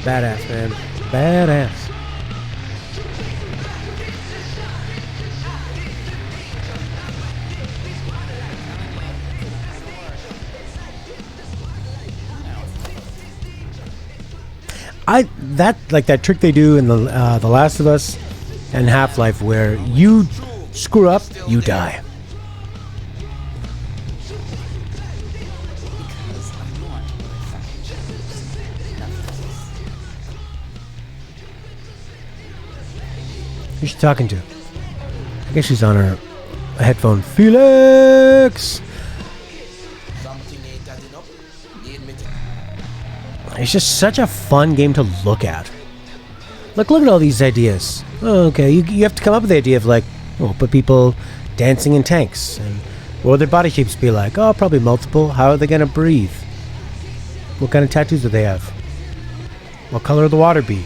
badass, man. Badass. That trick they do in the Last of Us and Half-Life, where you screw up, you die. Who's she talking to? I guess she's on her headphone. Felix! It's just such a fun game to look at. Look at all these ideas. Oh, okay, you have to come up with the idea of put people dancing in tanks. And what would their body shapes be like? Oh, probably multiple. How are they going to breathe? What kind of tattoos do they have? What color will the water be?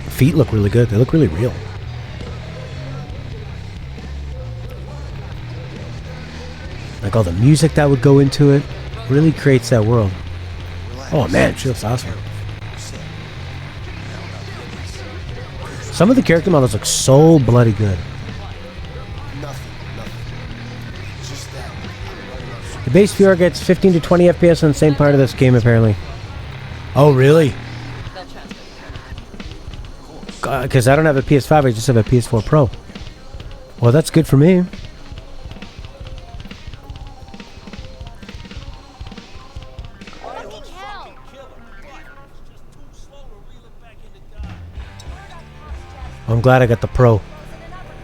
The feet look really good. They look really real. Like all the music that would go into it really creates that world. Oh man, she looks awesome. Some of the character models look so bloody good. The base viewer gets 15 to 20 FPS on the same part of this game apparently. Oh really? Because I don't have a PS5, I just have a PS4 Pro. Well, that's good for me. I'm glad I got the Pro.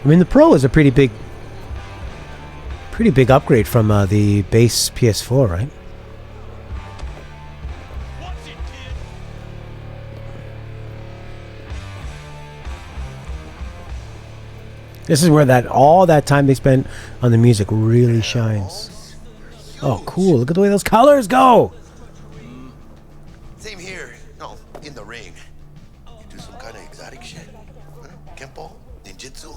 I mean, the Pro is a pretty big upgrade from the base PS4, right? This is where all that time they spent on the music really shines. Oh, cool. Look at the way those colors go. Same here. No, in the ring. You do some kind of exotic shit? Huh? Kempo? Ninjutsu?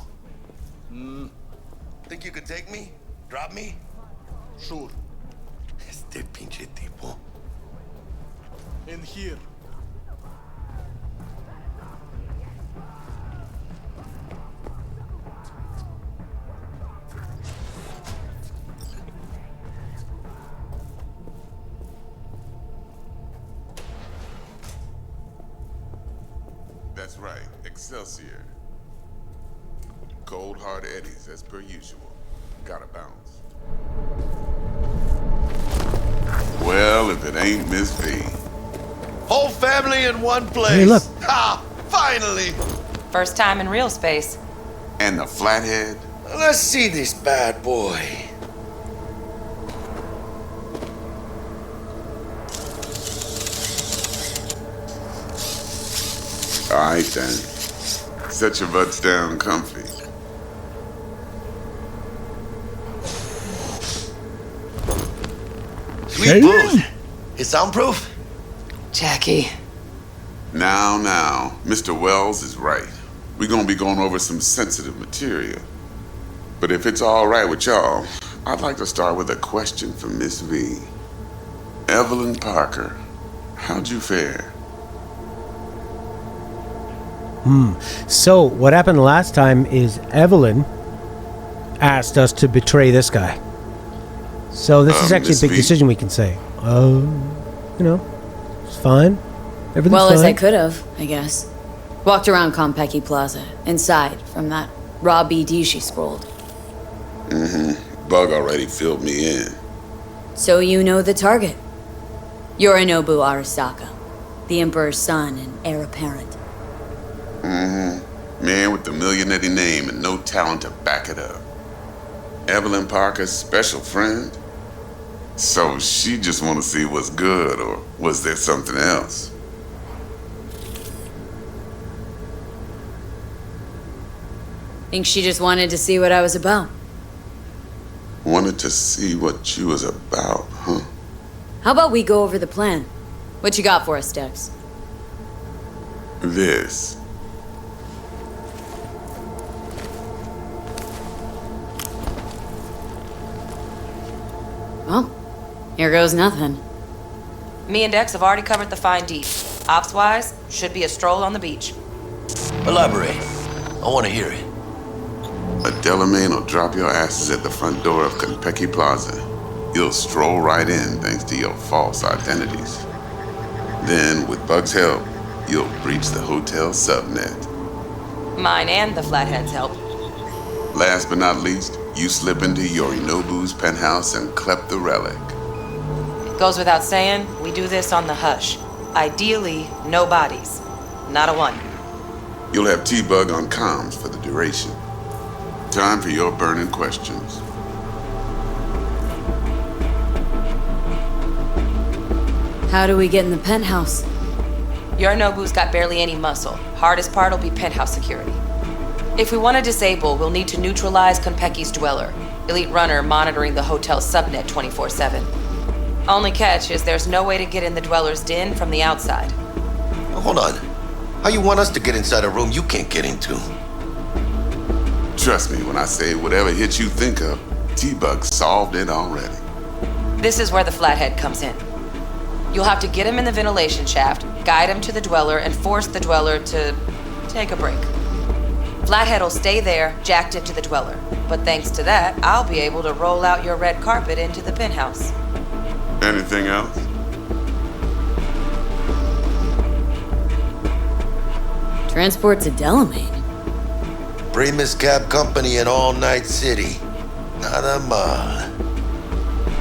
Think you could take me? Drop me? Sure. Este pinche tipo. In here. That's right, Excelsior. Cold hard eddies as per usual. Gotta bounce. Well, if it ain't Miss V. Whole family in one place. Hey, look. Ah, finally. First time in real space. And the flathead? Let's see this bad boy. All right then. Set your butts down comfy. Sweet booze. It's soundproof? Jackie. Now, Mr. Wells is right. We're gonna be going over some sensitive material. But if it's all right with y'all, I'd like to start with a question for Miss V. Evelyn Parker, how'd you fare? So, what happened last time is Evelyn asked us to betray this guy. So, this is actually Miss a big V? decision we can say. It's fine. Everything's Well, fine. as I could have, I guess. Walked around Konpeki Plaza, inside, from that raw BD she scrolled. Bug already filled me in. So you know the target. Yorinobu Arasaka, the Emperor's son and heir apparent. Man with the millionaire name and no talent to back it up. Evelyn Parker's special friend? So she just want to see what's good, or was there something else? Think she just wanted to see what I was about. Wanted to see what you was about, huh? How about we go over the plan? What you got for us, Dex? This. Well, here goes nothing. Me and Dex have already covered the fine deep. Ops-wise, should be a stroll on the beach. Elaborate. I want to hear it. A Delamain will drop your asses at the front door of Konpeki Plaza. You'll stroll right in thanks to your false identities. Then, with Bug's help, you'll breach the hotel subnet. Mine and the Flathead's help. Last but not least, you slip into Yorinobu's penthouse and clep the relic. Goes without saying, we do this on the hush. Ideally, no bodies. Not a one. You'll have T-Bug on comms for the duration. Time for your burning questions. How do we get in the penthouse? Yorinobu's got barely any muscle. Hardest part will be penthouse security. If we want to disable, we'll need to neutralize Konpeki's dweller. Elite runner monitoring the hotel subnet 24/7. Only catch is there's no way to get in the dweller's den from the outside. Hold on. How you want us to get inside a room you can't get into? Trust me when I say whatever hit you think of, T-Bug solved it already. This is where the Flathead comes in. You'll have to get him in the ventilation shaft, guide him to the dweller, and force the dweller to take a break. Flathead will stay there, jacked into the dweller. But thanks to that, I'll be able to roll out your red carpet into the penthouse. Anything else? Transport to Delamain. Primus Cab Company in All Night City. Nada mal.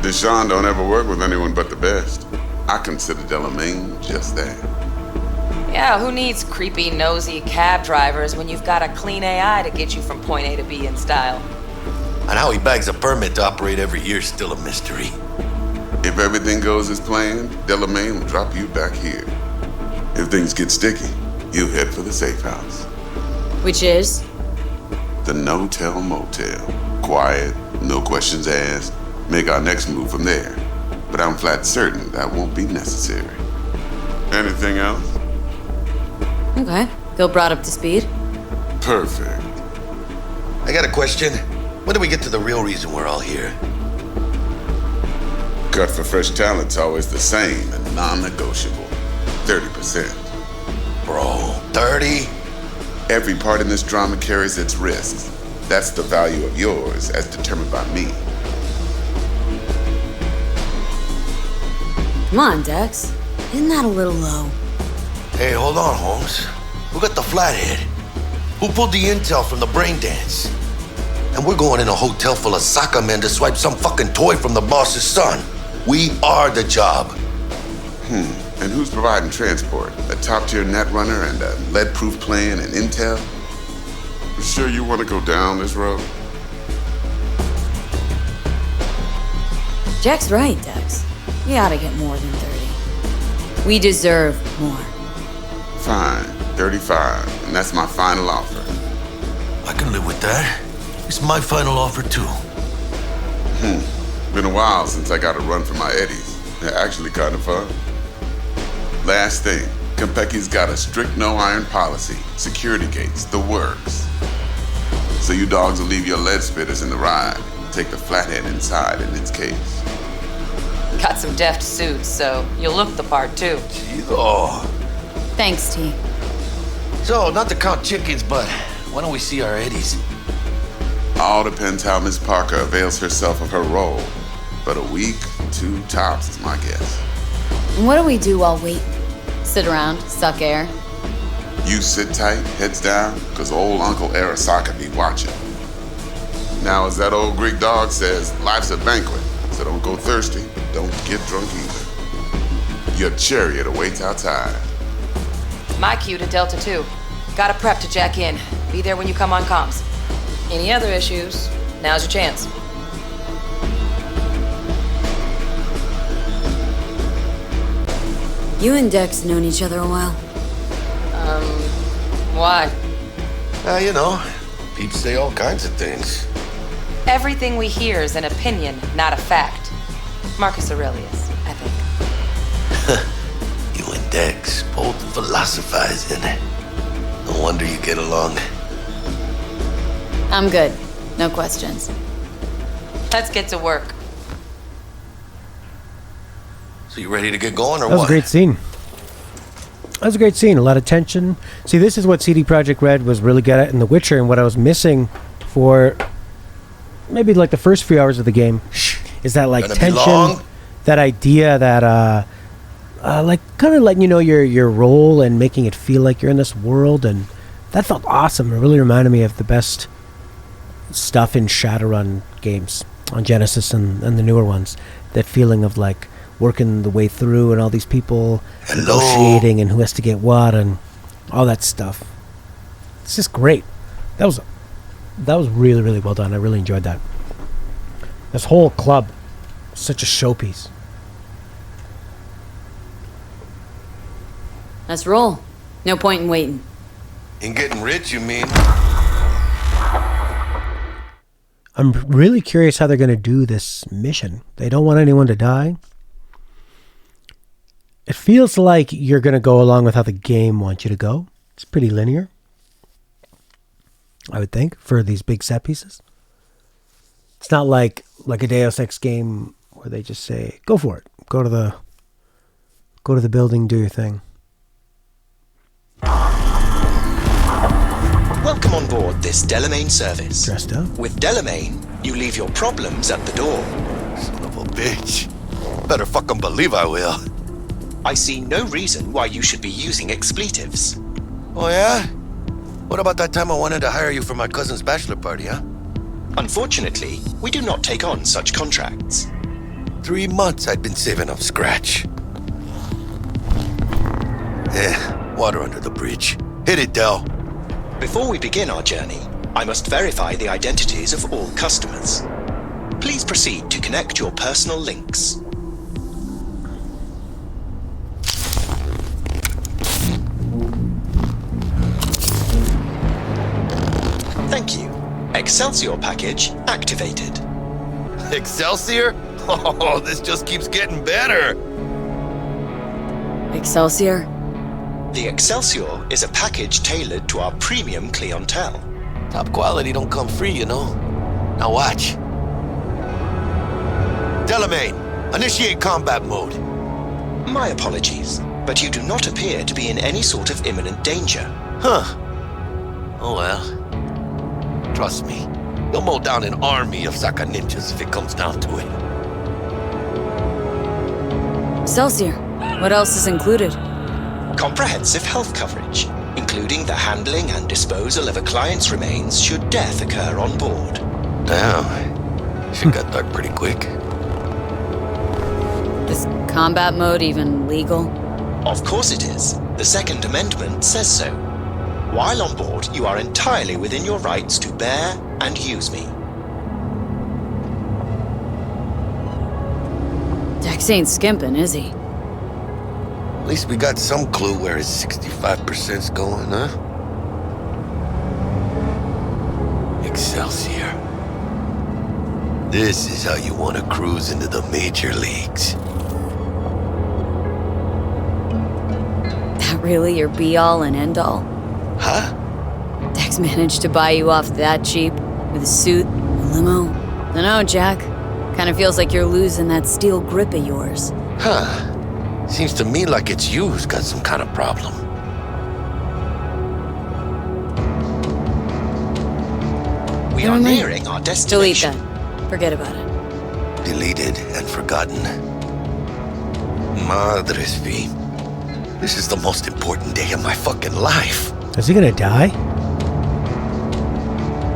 Deshaun don't ever work with anyone but the best. I consider Delamain just that. Yeah, who needs creepy, nosy cab drivers when you've got a clean AI to get you from point A to B in style? And how he bags a permit to operate every year is still a mystery. If everything goes as planned, Delamain will drop you back here. If things get sticky, you head for the safe house. Which is? The no-tell motel. Quiet, no questions asked. Make our next move from there. But I'm flat certain that won't be necessary. Anything else? Okay. Feel brought up to speed? Perfect. I got a question. When do we get to the real reason we're all here? Cut for fresh talent's always the same and non-negotiable. 30%. Bro, 30? Every part in this drama carries its risks. That's the value of yours as determined by me. Come on, Dex. Isn't that a little low? Hey, hold on, Holmes. Who got the Flathead? Who pulled the intel from the brain dance? And we're going in a hotel full of soccer men to swipe some fucking toy from the boss's son. We are the job. And who's providing transport? A top-tier netrunner and a lead-proof plan and intel? You sure you want to go down this road? Jack's right, Dex. We ought to get more than 30. We deserve more. Fine, 35, and that's my final offer. I can live with that. It's my final offer, too. Been a while since I got a run for my eddies. They're actually kind of fun. Last thing, Konpeki's got a strict no-iron policy, security gates, the works. So you dogs will leave your lead spitters in the ride, take the Flathead inside in its case. Got some deft suits, so you'll look the part too. Oh. Thanks, T. So, not to count chickens, but why don't we see our eddies? All depends how Miss Parker avails herself of her role. But a week, 2 tops is my guess. And what do we do while waiting? Sit around, suck air? You sit tight, heads down, because old Uncle Arasaka be watching. Now, as that old Greek dog says, life's a banquet, so don't go thirsty, don't get drunk either. Your chariot awaits outside. My cue to Delta 2. Gotta prep to jack in. Be there when you come on comms. Any other issues, now's your chance. You and Dex known each other a while. Why? You know, peeps say all kinds of things. Everything we hear is an opinion, not a fact. Marcus Aurelius, I think. You and Dex both philosophizing. No wonder you get along. I'm good. No questions. Let's get to work. So you ready to get going or That was what? a great scene. That was a great scene. A lot of tension. See, this is what CD Projekt Red was really good at in The Witcher, and what I was missing for maybe like the first few hours of the game is that like tension, that idea that like kind of letting you know your role and making it feel like you're in this world, and that felt awesome. It really reminded me of the best stuff in Shadowrun games on Genesis and the newer ones. That feeling of like working the way through and all these people negotiating and who has to get what and all that stuff. It's just great. That was really, really well done. I really enjoyed that. This whole club, such a showpiece. Let's roll. No point in waiting. In getting rich, you mean? I'm really curious how they're going to do this mission. They don't want anyone to die. It feels like you're going to go along with how the game wants you to go. It's pretty linear, I would think, for these big set pieces. It's not like a Deus Ex game where they just say, go for it. Go to the building, do your thing. Welcome on board this Delamain service. Dressed up. With Delamain, you leave your problems at the door. Son of a bitch. Better fucking believe I will. I see no reason why you should be using expletives. Oh, yeah? What about that time I wanted to hire you for my cousin's bachelor party, huh? Unfortunately, we do not take on such contracts. 3 months I'd been saving up scratch. Water under the bridge. Hit it, Del. Before we begin our journey, I must verify the identities of all customers. Please proceed to connect your personal links. Thank you. Excelsior package activated. Excelsior? Oh, this just keeps getting better. Excelsior? The Excelsior is a package tailored to our premium clientele. Top quality don't come free, you know. Now watch. Delamain, initiate combat mode. My apologies, but you do not appear to be in any sort of imminent danger. Huh. Oh well. Trust me, you'll mow down an army of Saka ninjas if it comes down to it. Excelsior. What else is included? Comprehensive health coverage, including the handling and disposal of a client's remains should death occur on board. Damn. Shit got dark pretty quick. Is combat mode even legal? Of course it is. The Second Amendment says so. While on board, you are entirely within your rights to bear and use me. Dex ain't skimping, is he? At least we got some clue where his 65%'s going, huh? Excelsior. This is how you want to cruise into the major leagues. That really your be-all and end-all? Huh? Dex managed to buy you off that cheap, with a suit, a limo. Dunno, Jack. Kinda feels like you're losing that steel grip of yours. Huh. Seems to me like it's you who's got some kind of problem. We are nearing our Delete destination. that. Forget about it. Deleted and forgotten. Madres V. This is the most important day of my fucking life. Is he gonna die?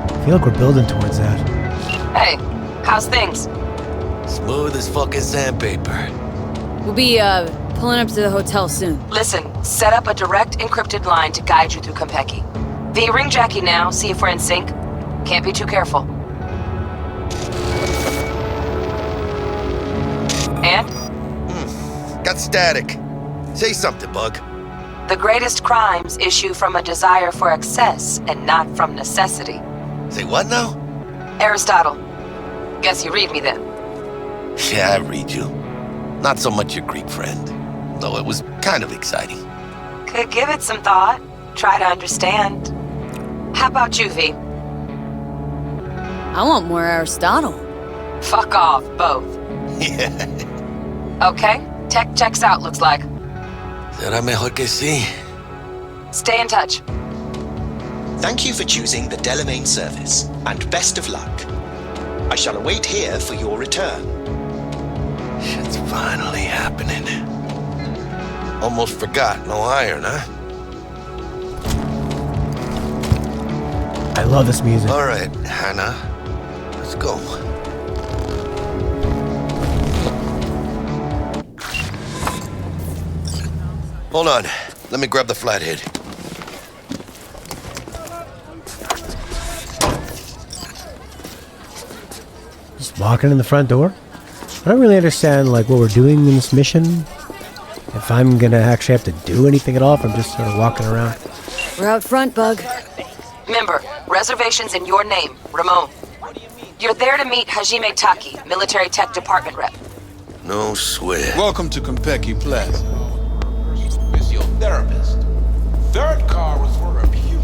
I feel like we're building towards that. Hey, how's things? Smooth as fucking sandpaper. We'll be, pulling up to the hotel soon. Listen, set up a direct encrypted line to guide you through Konpeki. V, ring Jackie now, see if we're in sync. Can't be too careful. And? Got static. Say something, Bug. The greatest crimes issue from a desire for excess and not from necessity. Say what now? Aristotle. Guess you read me then. Yeah, I read you. Not so much your Greek friend, though it was kind of exciting. Could give it some thought. Try to understand. How about you, V? I want more Aristotle. Fuck off, both. Yeah. Okay, tech checks out, looks like. Será mejor que sí. Stay in touch. Thank you for choosing the Delamain service, and best of luck. I shall await here for your return. Shit's finally happening. Almost forgot, no iron, huh? I love this music. All right, Hannah. Let's go. Hold on. Let me grab the flathead. Just walking in the front door. I don't really understand like what we're doing in this mission. If I'm gonna actually have to do anything at all, if I'm just sort of walking around. We're out front, Bug. Member, reservations in your name, Ramon. You're there to meet Hajime Taki, Military Tech Department rep. No sweat. Welcome to Konpeki Plaza. Physiotherapist. Third car was for a pew.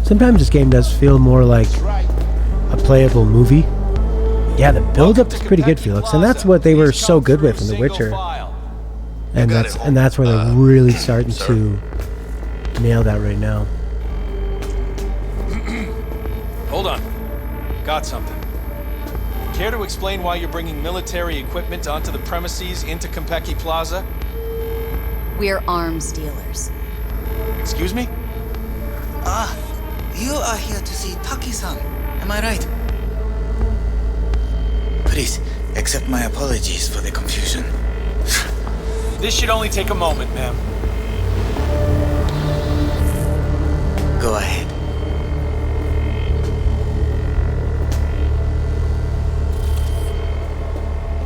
Sometimes this game does feel more like a playable movie. Yeah, the build-up is pretty good, Felix, and that's what they were so good with in The Witcher. And that's where they're really starting to nail that right now. Hold on. Got something. Care to explain why you're bringing military equipment onto the premises into Konpeki Plaza? We're arms dealers. Excuse me? You are here to see Taki-san, am I right? Please, accept my apologies for the confusion. This should only take a moment, ma'am. Go ahead.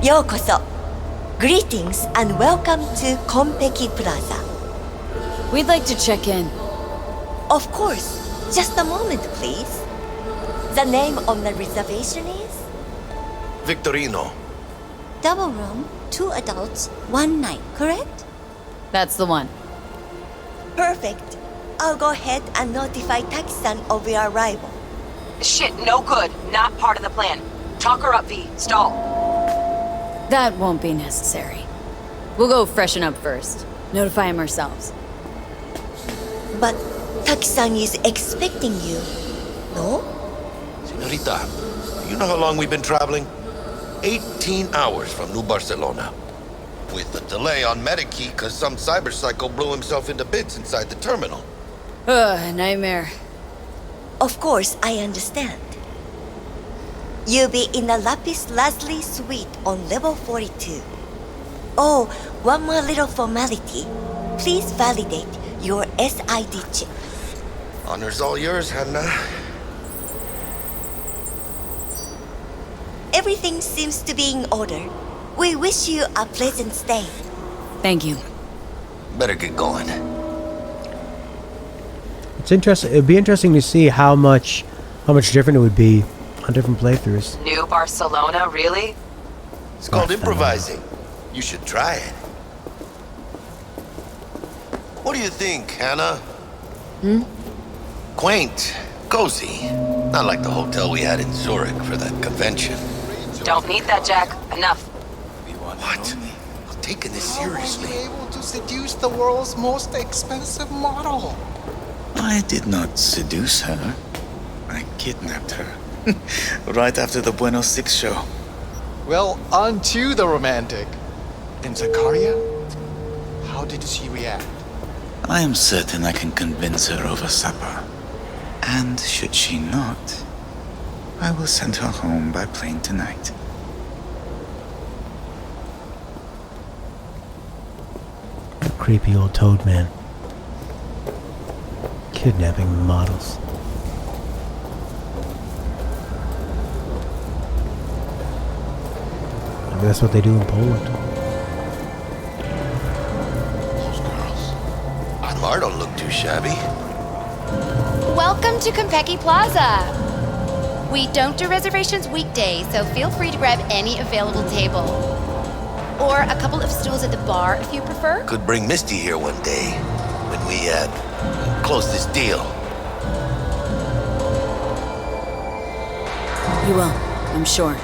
Yokoso. Greetings and welcome to Konpeki Plaza. We'd like to check in. Of course. Just a moment, please. The name on the reservation is? Victorino. Double room, 2 adults, 1 night, correct? That's the one. Perfect. I'll go ahead and notify Taki-san of your arrival. Shit, no good. Not part of the plan. Talk her up, V. Stall. That won't be necessary. We'll go freshen up first. Notify him ourselves. But Taki-san is expecting you, no? Senorita, you know how long we've been traveling? 18 hours from New Barcelona. With a delay on Medikey because some cyberpsycho blew himself into bits inside the terminal. Nightmare. Of course, I understand. You'll be in the Lapis Lazuli suite on level 42. Oh, one more little formality. Please validate your SID chip. Honor's all yours, Hannah. Everything seems to be in order. We wish you a pleasant stay. Thank you. Better get going. It's interesting. It'd be interesting to see how much different it would be on different playthroughs. New Barcelona, really? It's called improvising. You should try it. What do you think, Hannah? Quaint, cozy. Not like the hotel we had in Zurich for that convention. Don't need that, Jack. Enough. What? I'm taking this seriously. Able to seduce the world's most expensive model. I did not seduce her. I kidnapped her. Right after the Buenos Six show. Well, on to the romantic. And Zakaria? How did she react? I am certain I can convince her over supper. And should she not, I will send her home by plane tonight. Creepy old toad man. Kidnapping models. Maybe that's what they do in Poland. Those girls. Admar don't look too shabby. Welcome to Konpeki Plaza. We don't do reservations weekdays, so feel free to grab any available table. Or a couple of stools at the bar if you prefer. Could bring Misty here one day when we, close this deal. You will, I'm sure.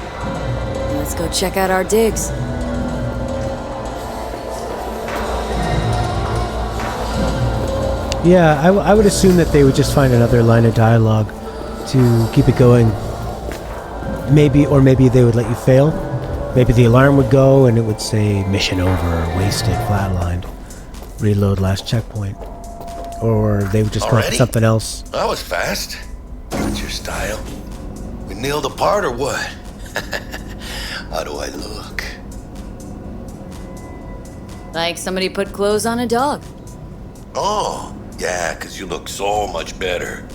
Let's go check out our digs. Yeah, I would assume that they would just find another line of dialogue to keep it going. Maybe they would let you fail. Maybe the alarm would go and it would say mission over, wasted, flatlined, reload last checkpoint. Or they would just come up with something else. That was fast. That's your style. We nailed the part or what? How do I look? Like somebody put clothes on a dog. Oh, yeah, 'cause you look so much better.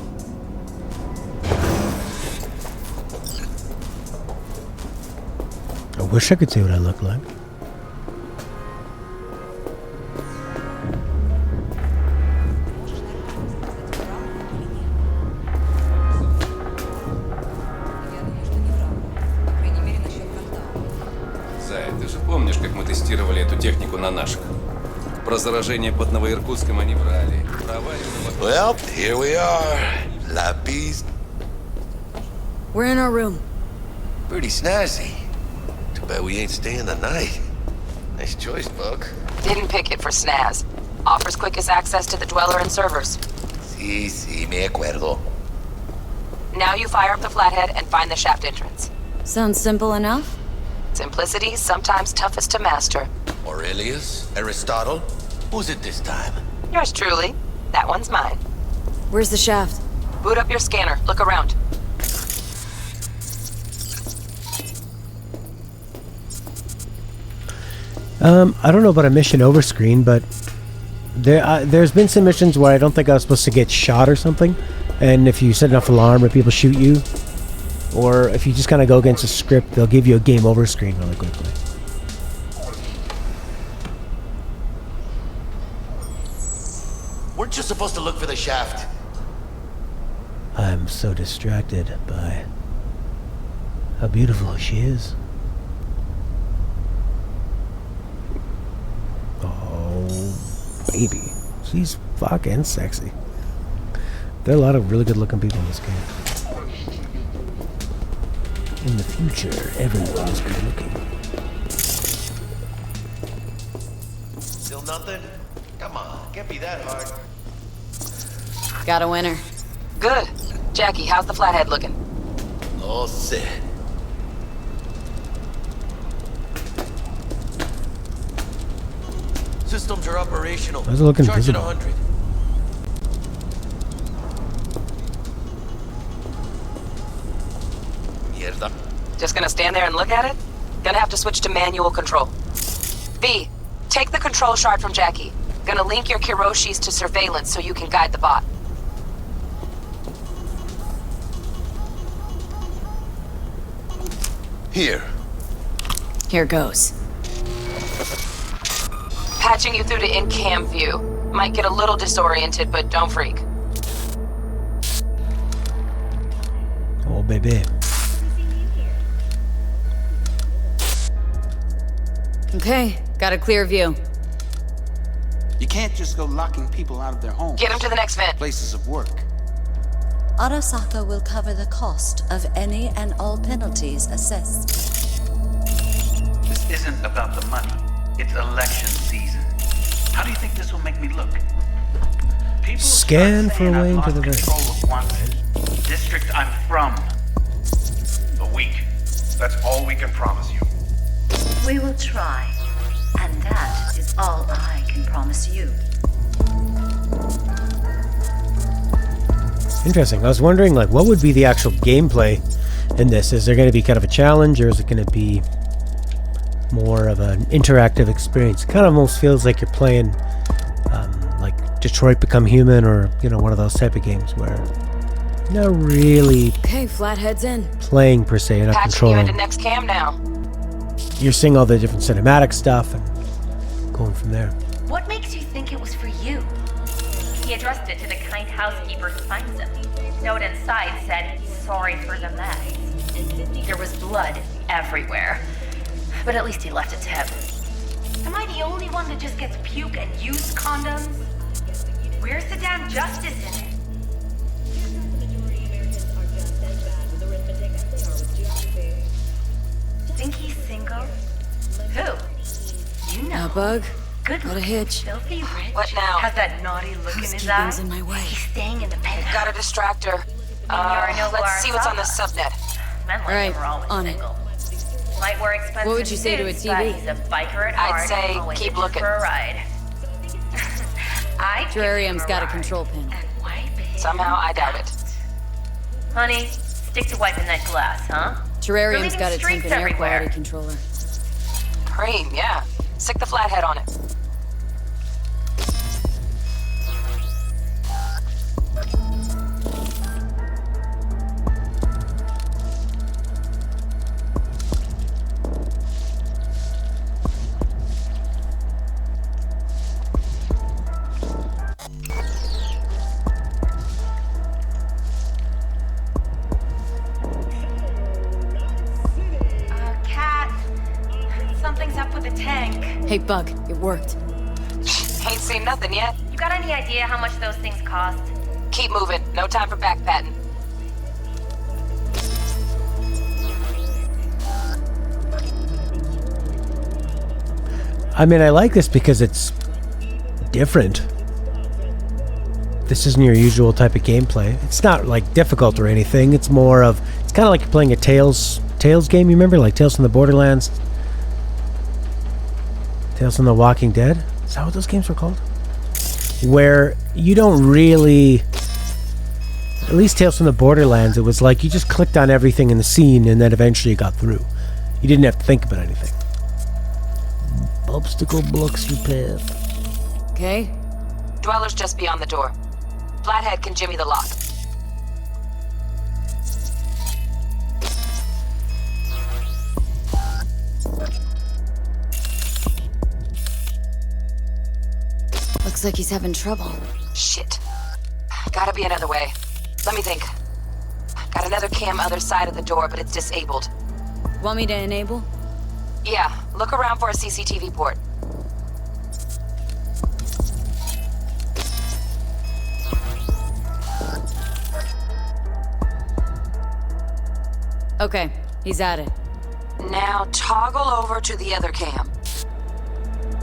I wish I could see what I look like. Ты же помнишь, как мы тестировали эту технику на наших? Про заражение под Новоиркутском они врали. Well, here we are. La Piste. We're in our room. Pretty snazzy. Too bad we ain't staying the night. Nice choice, Buck. Didn't pick it for snaz. Offers quickest access to the Dweller and servers. Sí, me acuerdo. Now you fire up the flathead and find the shaft entrance. Sounds simple enough. Simplicity, sometimes toughest to master. Aurelius? Aristotle? Who's it this time? Yours truly. That one's mine. Where's the shaft? Boot up your scanner. Look around. I don't know about a mission over screen, but there's been some missions where I don't think I was supposed to get shot or something, and if you set enough alarm or people shoot you, or if you just kind of go against a script, they'll give you a game over screen really quickly. Weren't you supposed to look for the shaft? I'm so distracted by how beautiful she is. Oh, baby. She's fucking sexy. There are a lot of really good looking people in this game. In the future, everyone is good looking. Still nothing? Come on, can't be that hard. Got a winner. Good. Jackie, how's the flathead looking? All set. Systems are operational. How's it looking Charge at visible? 100. Just gonna stand there and look at it? Gonna have to switch to manual control. V, take the control shard from Jackie. Gonna link your Kiroshis to surveillance so you can guide the bot. Here. Here goes. Patching you through to in-cam view. Might get a little disoriented, but don't freak. Oh, baby. Okay, got a clear view. You can't just go locking people out of their homes. Get them to the next vent. Places of work. Arasaka will cover the cost of any and all penalties assessed. This isn't about the money. It's election season. How do you think this will make me look? People Scan for a way into the vent. District I'm from. A week. That's all we can promise you. We will try, and that is all I can promise you. Interesting. I was wondering, like, what would be the actual gameplay in this? Is there going to be kind of a challenge, or is it going to be more of an interactive experience? It kind of almost feels like you're playing, like Detroit Become Human, or one of those type of games where you're not really Okay, flathead's in. playing per se, you're not Patching controlling. you into next cam now. You're seeing all the different cinematic stuff and going from there. What makes you think it was for you? He addressed it to the kind housekeeper who finds him. Note inside said, sorry for the mess. There was blood everywhere. But at least he left a tip. Am I the only one that just gets puke and used condoms? Where's the damn justice in it? Think he's single? Who? You know. Bug? Good Got a hitch. filthy rich. What now? Has that naughty look in his eye. Housekeeping's in my way. He's staying in the penthouse. Got a distractor. Let's see what's on the subnet. Men like Alright, him are always on it. single. Might wear expensive What would you say to a suits, TV? but he's a biker at heart. I'd say and always keep itches looking. for a ride. Terrarium's got a control pin. Somehow, I doubt it. Honey, stick to wiping that glass, huh? Terrarium's got a streaks temp and air everywhere. quality controller. Cream, yeah. Stick the flathead on it. Cat, something's up with the tank. Hey, Bug, it worked. Ain't seen nothing yet. You got any idea how much those things cost? Keep moving. No time for backpatting. I mean, I like this because it's different. This isn't your usual type of gameplay. It's not like difficult or anything. It's more of, it's kind of like you're playing a Tales game. You remember, like Tales from the Borderlands, Tales from the Walking Dead. Is that what those games were called? Where you don't really, at least Tales from the Borderlands, it was like you just clicked on everything in the scene and then eventually you got through. You didn't have to think about anything. Obstacle blocks your path. Okay. Dweller's just beyond the door. Flathead can jimmy the lock. Looks like he's having trouble. Shit. Gotta be another way. Let me think. Got another cam other side of the door, but it's disabled. Want me to enable? Yeah, look around for a CCTV port. Okay, he's at it. Now toggle over to the other cam.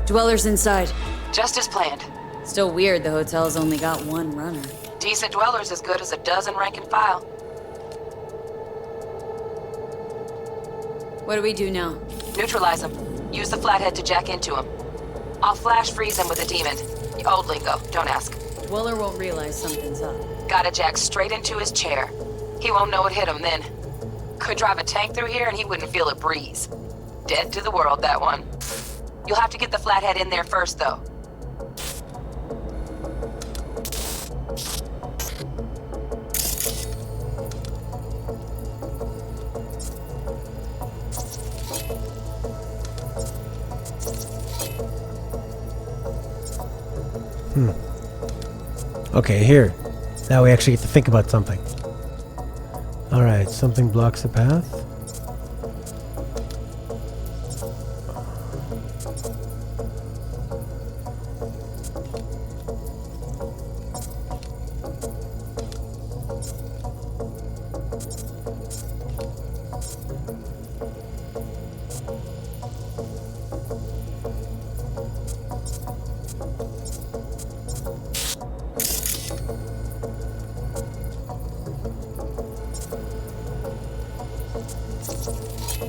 Dweller's inside. Just as planned. Still weird the hotel's only got one runner. Decent Dweller's as good as a dozen rank and file. What do we do now? Neutralize him. Use the flathead to jack into him. I'll flash freeze him with a demon. Old lingo, don't ask. Dweller won't realize something's up. Gotta jack straight into his chair. He won't know it hit him then. Could drive a tank through here and he wouldn't feel it breeze. Dead to the world, that one. You'll have to get the flathead in there first, though. Okay, here. Now we actually get to think about something. Alright, something blocks the path.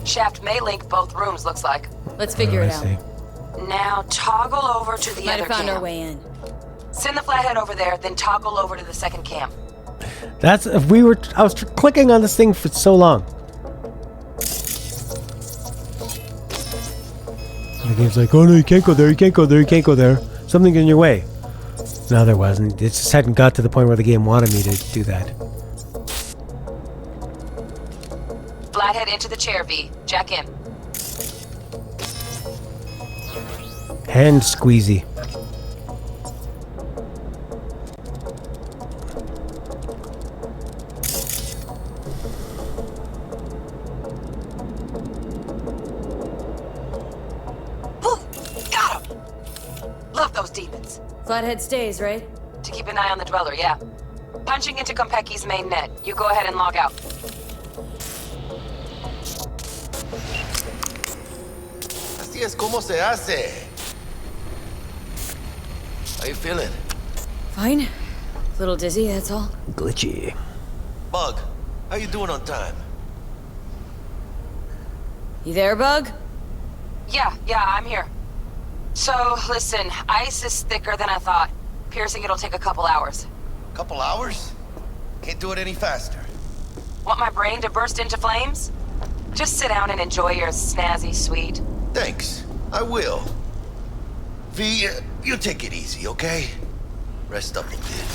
Shaft may link both rooms, looks like. Let's figure it out. Now toggle over to the Might other have found cam. our way in. Send the flathead over there, then toggle over to the second cam. That's if we were. I was clicking on this thing for so long. The game's like, oh no, you can't go there. You can't go there. You can't go there. Something's in your way. No, there wasn't. It just hadn't got to the point where the game wanted me to do that. Flathead into the chair, V. Jack in. Hand squeezy. Got him! Love those demons. Flathead stays, right? To keep an eye on the Dweller, yeah. Punching into Konpeki's main net. You go ahead and log out. Así es como se hace. How you feeling? Fine. A little dizzy, that's all. Glitchy. Bug, how you doing on time? You there, Bug? Yeah, I'm here. So, listen, ice is thicker than I thought. Piercing it'll take a couple hours. Couple hours? Can't do it any faster. Want my brain to burst into flames? Just sit down and enjoy your snazzy sweet. Thanks, I will. V, you take it easy, okay? Rest up a bit.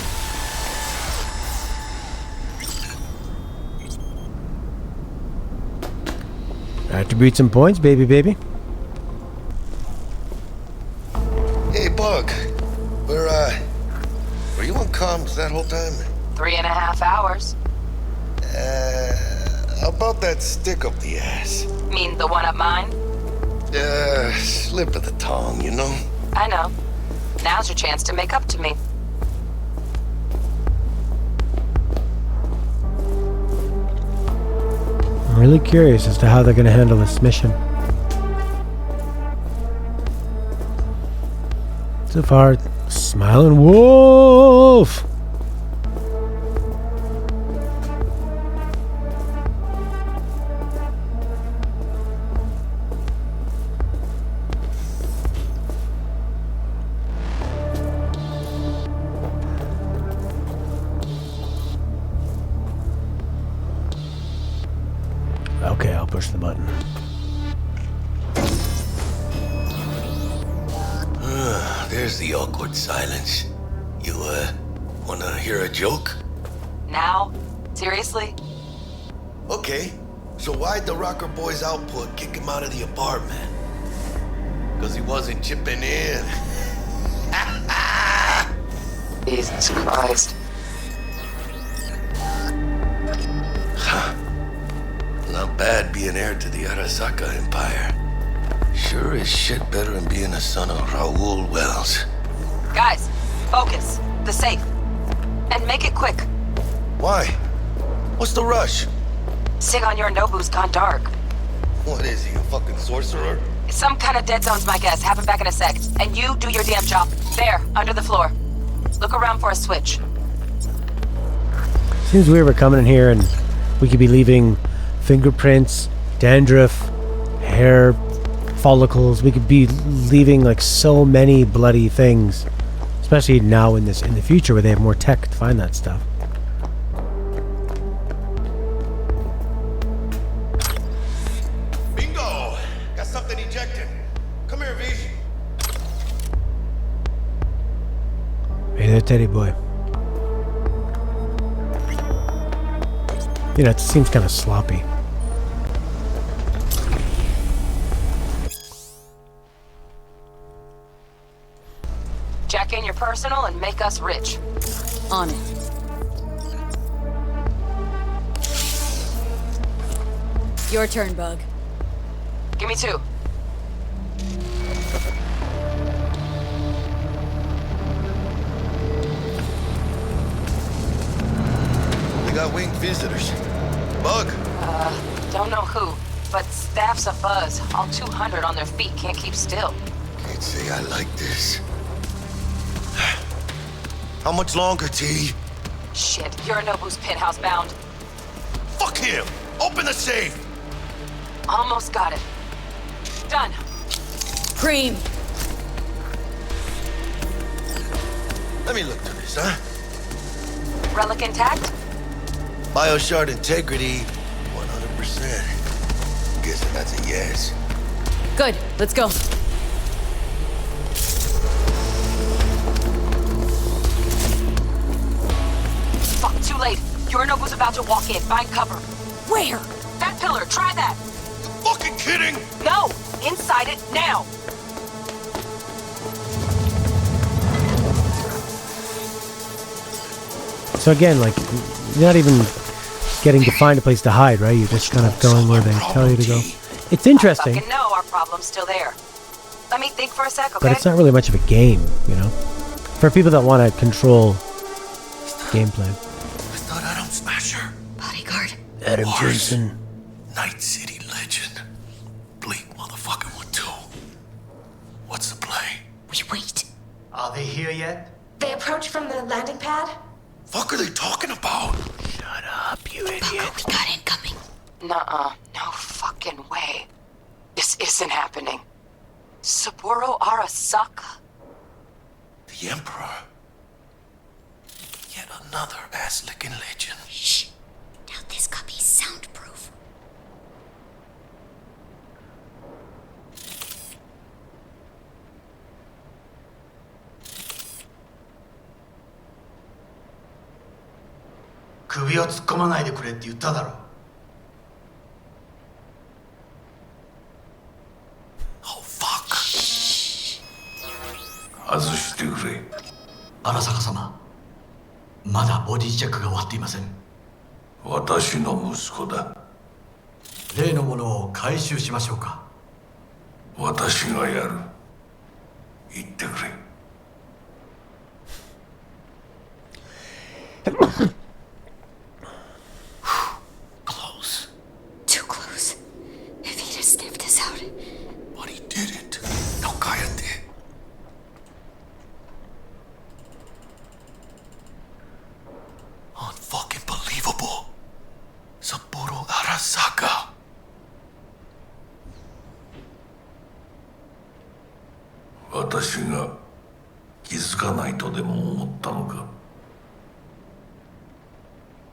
Attribute some points, baby. Hey, Bug. Were you on comms that whole time? 3.5 hours. How about that stick up the ass? Mean the one up mine? Slip of the tongue, you know? I know. Now's your chance to make up to me. I'm really curious as to how they're going to handle this mission. So far, Smiling Wolf! Okay, I'll push the button. There's the awkward silence. You, wanna hear a joke? Now? Seriously? Okay, so why'd the Rocker Boy's output kick him out of the apartment? Because he wasn't chipping in. Jesus Christ. Not bad being heir to the Arasaka Empire. Sure as shit better than being a son of Raoul Wells. Guys, focus. The safe. And make it quick. Why? What's the rush? Sigon Yorinobu's gone dark. What is he, a fucking sorcerer? Some kind of dead zone's my guess. Have him back in a sec. And you do your damn job. There, under the floor. Look around for a switch. Seems weird we're coming in here and we could be leaving fingerprints, dandruff, hair follicles. We could be leaving like so many bloody things, especially now in the future where they have more tech to find that stuff. Bingo! Got something ejected. Come here, V. Hey there, teddy boy. You know, it seems kind of sloppy. Jack in your personal and make us rich. On it. Your turn, Bug. Give me 2. We got winged visitors. Bug. Don't know who, but staff's abuzz. All 200 on their feet can't keep still. Can't say I like this. How much longer, T? Shit, Yorinobu's penthouse bound. Fuck him! Open the safe! Almost got it. Done. Cream. Let me look through this, huh? Relic intact? Bioshard integrity, 100%. Guessing that's a yes. Good, let's go. Fuck, too late. Yorinobu's about to walk in. Find cover. Where? That pillar, try that. You fucking kidding? No! Inside it, now! So again, like, you're not even getting to find a place to hide, right? You're just kind of going where they tell you to go. It's interesting, I fucking know our problem's still there. Let me think for a sec, okay? but it's not really much of a game, you know? For people that want to control gameplay. I thought Adam Smasher. Bodyguard. Adam Mars. Jensen. Night City legend. Bleak motherfucking one too. What's the play? We wait. Are they here yet? from the landing pad? Fuck are they talking about? Shut up, you idiot. We got incoming. Nuh-uh. No fucking way. This isn't happening. Saburo Arasaka. The Emperor. Yet another ass-licking legend. Shh. Doubt this copy's soundproof. Kubiを突っ込まないでくれって言っただろ。外してくれ。荒坂様、まだボディチェックが終わっていません。私の息子だ。例のものを回収しましょうか。私がやる。言ってくれ。Close. Too close. If he'd have sniffed us out. But he didn't. No, cállate. Unfucking believable. Saburo Arasaka. 私が気づかないとでも思ったのか。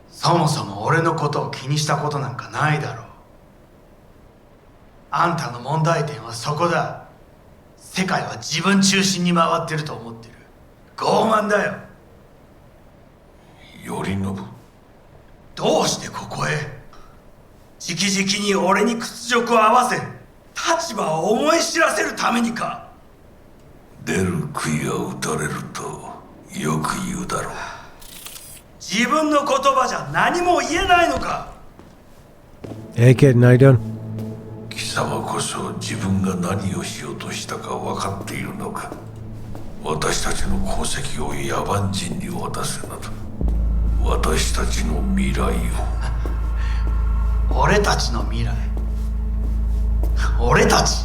そもそも俺のことを気にしたことなんかないだろう。あんたの問題点はそこだ。世界は自分中心に回ってると思ってる。傲慢だよ。頼信。どうしてここへ？直々に俺に屈辱を合わせ、立場を思い知らせるためにか。出る杭が打たれるとよく言うだろう。自分の言葉じゃ何も言えないのか。Hey kid, how you doing? 貴様こそ自分が何をしようとしたか分かっているのか。私たちの功績を野蛮人に渡せなど、私たちの未来を。俺たちの未来。俺たち。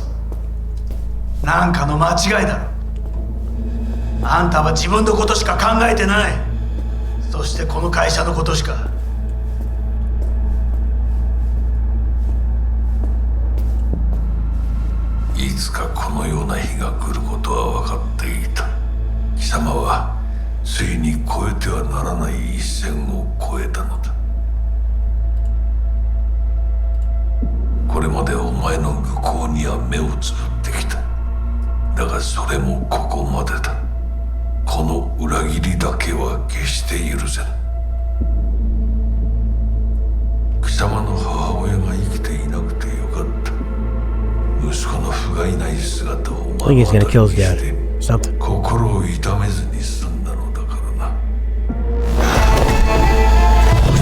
なんかの間違いだろ。あんたは自分のことしか考えてない。そしてこの会社のことしか。いつかこのような日が来ることは分かっていた。貴様はついに越えてはならない一線を越えたのだ。これまでお前の愚行には目をつぶってきた。だがそれもここまでだ。この裏切りだけは決して許せぬ。貴様の母親が生きていなくてよかった。息子の不甲斐ない姿を目の当たりにして心を痛めずに済んだのだからな。これ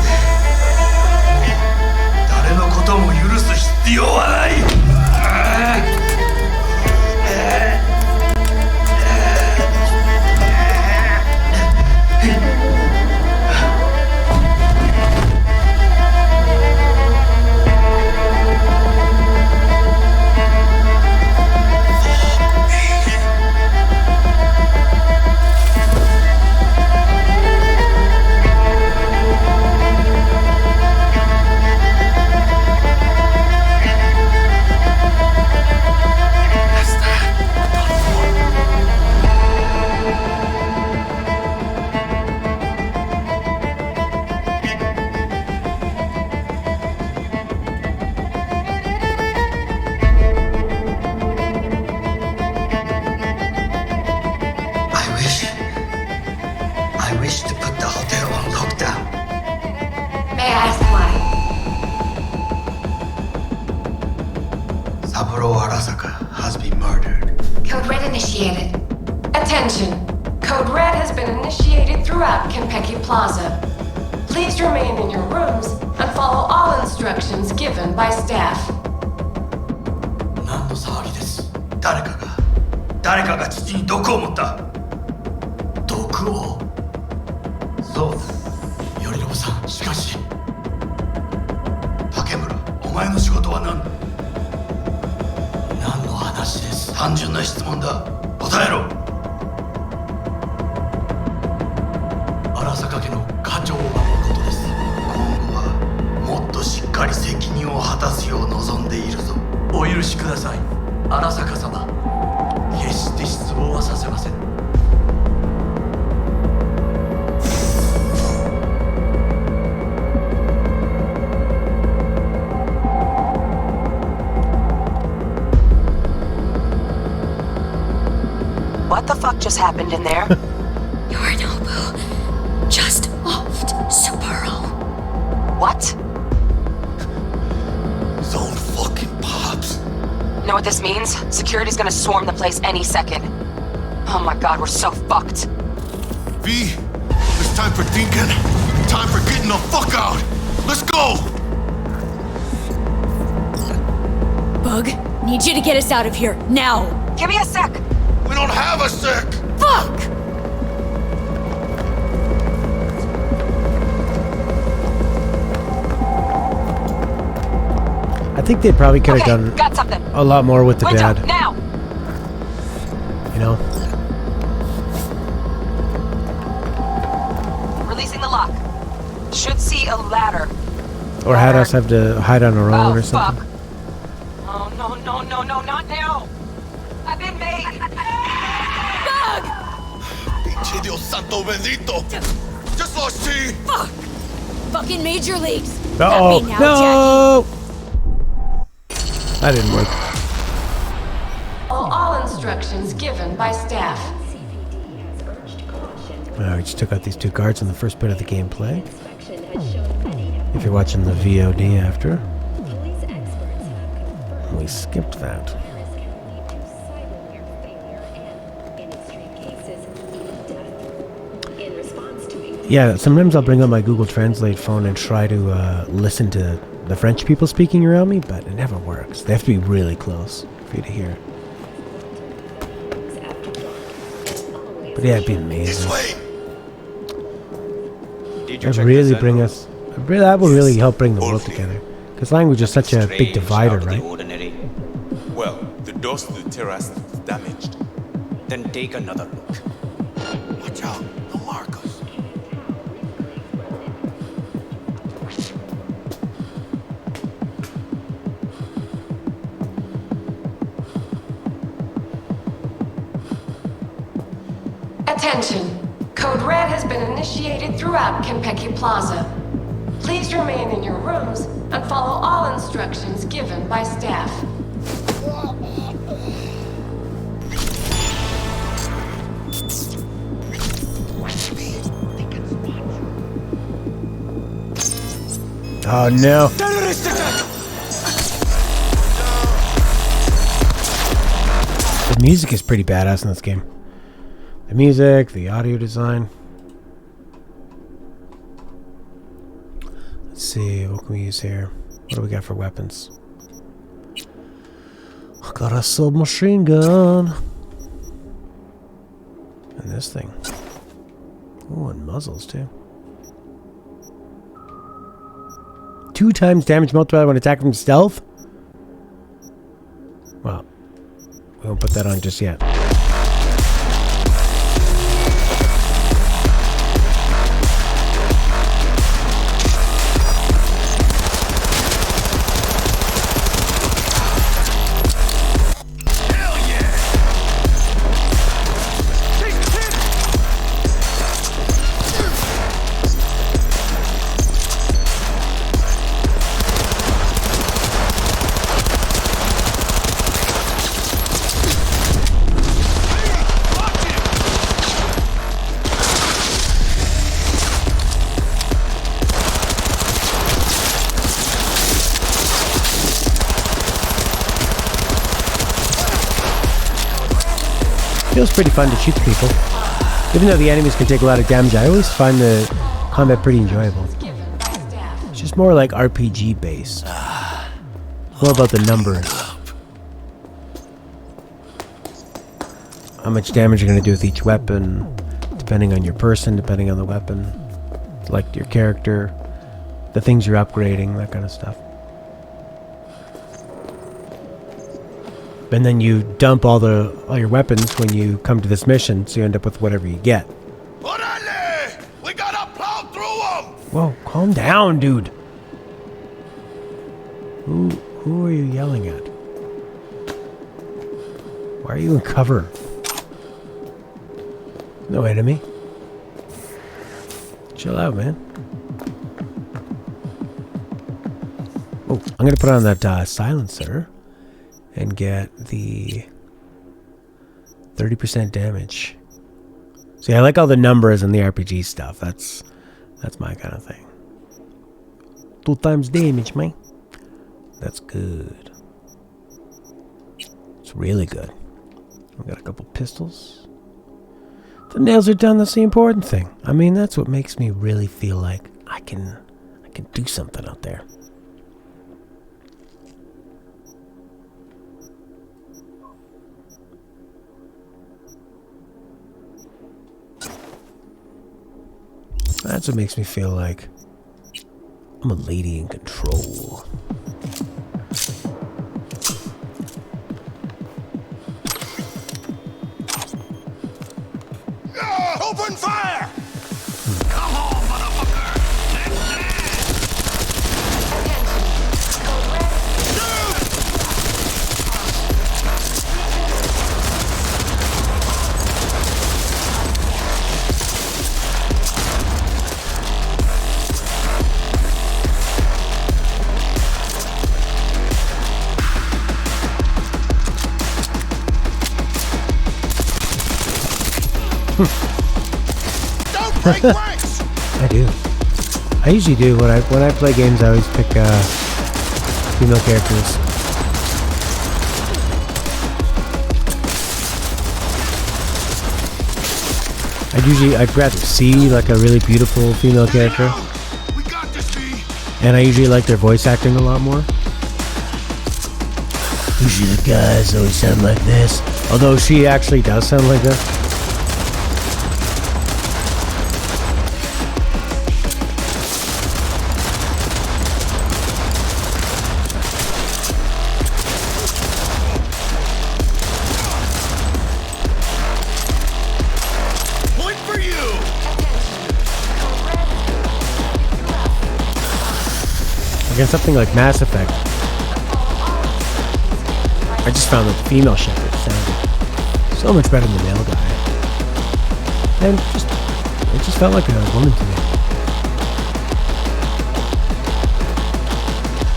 で誰のことも許す必要はない。誰かが父に毒を持った。毒を。そうだ、頼信さん。しかし竹村、お前の仕事は何だ。何の話です。単純な質問だ。答えろ。坂家の課長がものとです。今後はもっとしっかり責任を果たすよう望んでいるぞ。お許しください、荒坂様。決して失望はさせません。What the fuck just happened in there? Yorinobu just offed Supero. What? His own fucking pops. Know what this means? Security's gonna swarm the place any second. Oh my god, we're so fucked. V, it's time for thinking. Time for getting the fuck out. Let's go! Bug, need you to get us out of here, now! Give me a sec! We don't have a sec! Fuck! I think they probably could have done got something. a lot more with the Window, dad. now! You know? Releasing the lock. Should see a ladder. Or had us have to hide on our own or fuck. something. Oh, no, not now! I've been made! Pinche Dios santo bendito! Just lost T! Fuck! Fucking major leagues! Uh-oh. Help me now, No! That didn't work. All instructions given by staff. We just took out these two guards in the first bit of the gameplay. If you're watching the VOD after. We skipped that. Yeah, sometimes I'll bring up my Google Translate phone and try to listen to the French people speaking around me, but it never works. They have to be really close for you to hear it. But yeah, it'd be amazing. That'd really bring us... That will really help bring the world together. Because language is such a big divider, right? Well, the doors to the terrace is damaged. Then take another look. Watch out, no Marcos. Attention. Code Red has been initiated throughout Kenpeki Plaza. Please remain in your rooms and follow all instructions given by staff. Oh no. The music is pretty badass in this game. The music, the audio design. Let's see, what can we use here? What do we got for weapons? Got a submachine gun. And this thing. Oh, and muzzles too. 2 times damage multiplied when attacked from stealth? Well, we won't put that on just yet. Feels pretty fun to shoot people. Even though the enemies can take a lot of damage, I always find the combat pretty enjoyable. It's just more like RPG based. More about the numbers. How much damage you're going to do with each weapon, depending on your person, depending on the weapon, like your character, the things you're upgrading, that kind of stuff. And then you dump all your weapons when you come to this mission, so you end up with whatever you get. Orale! We got a Whoa, calm down, dude. Who are you yelling at? Why are you in cover? No enemy. Chill out, man. Oh, I'm gonna put on that silencer and get the 30% damage. See, I like all the numbers and the RPG stuff. That's my kind of thing. 2 times damage, man. That's good. It's really good. I've got a couple pistols. The nails are done. That's the important thing. I mean, that's what makes me really feel like I can do something out there. That's what makes me feel like I'm a lady in control. Open fire! Come on, motherfucker! I do. I usually do. When I play games, I always pick female characters. I'd rather see like a really beautiful female character. And I usually like their voice acting a lot more. Usually the guys always sound like this. Although she actually does sound like this. Against something like Mass Effect, I just found that the female Shepard sounded so much better than the male guy. And it just felt like a woman to me.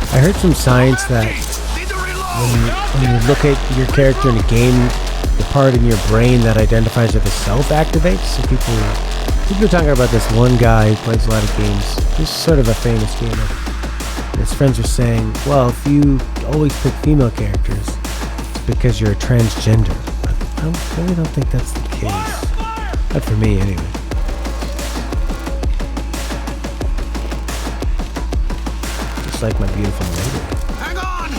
I heard some science that when you look at your character in a game, the part in your brain that identifies with the self activates. So people are talking about this one guy who plays a lot of games. He's sort of a famous gamer. His friends are saying, well, if you always pick female characters, it's because you're a transgender. But I really don't think that's the case. Not for me, anyway. Just like my beautiful lady. Hang on!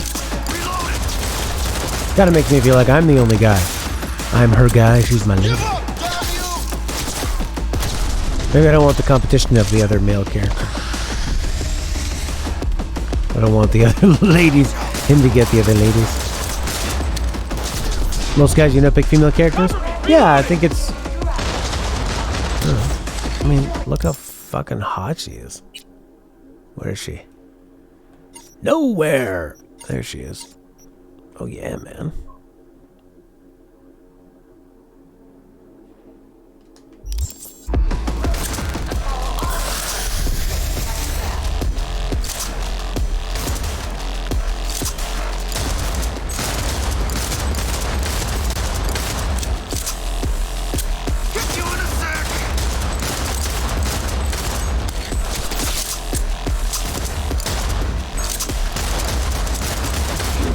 Reload it! Kinda makes me feel like I'm the only guy. I'm her guy, she's my lady. Maybe I don't want the competition of the other male character. I don't want the other ladies, him to get the other ladies. Most guys, pick female characters? Yeah, I think it's... I mean, look how fucking hot she is. Where is she? Nowhere! There she is. Oh yeah, man.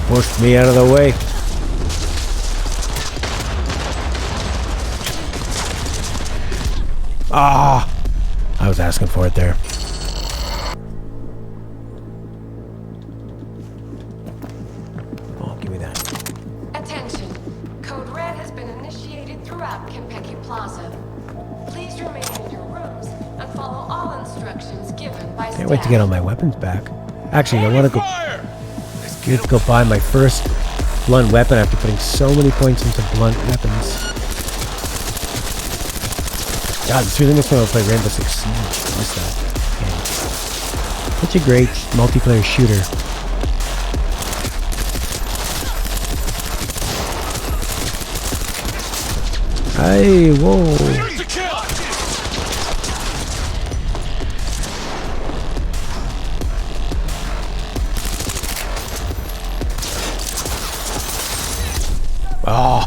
Pushed me out of the way. Ah! I was asking for it there. Oh, give me that. Attention. Code Red has been initiated throughout Konpeki Plaza. Please remain in your rooms and follow all instructions given by Can't wait to get all my weapons back. Actually, I want to go... I have to go buy my first blunt weapon after putting so many points into blunt weapons. God, this really makes me want to play Rainbow Six Siege. I miss that game. Such a great multiplayer shooter. Hey, whoa. Oh.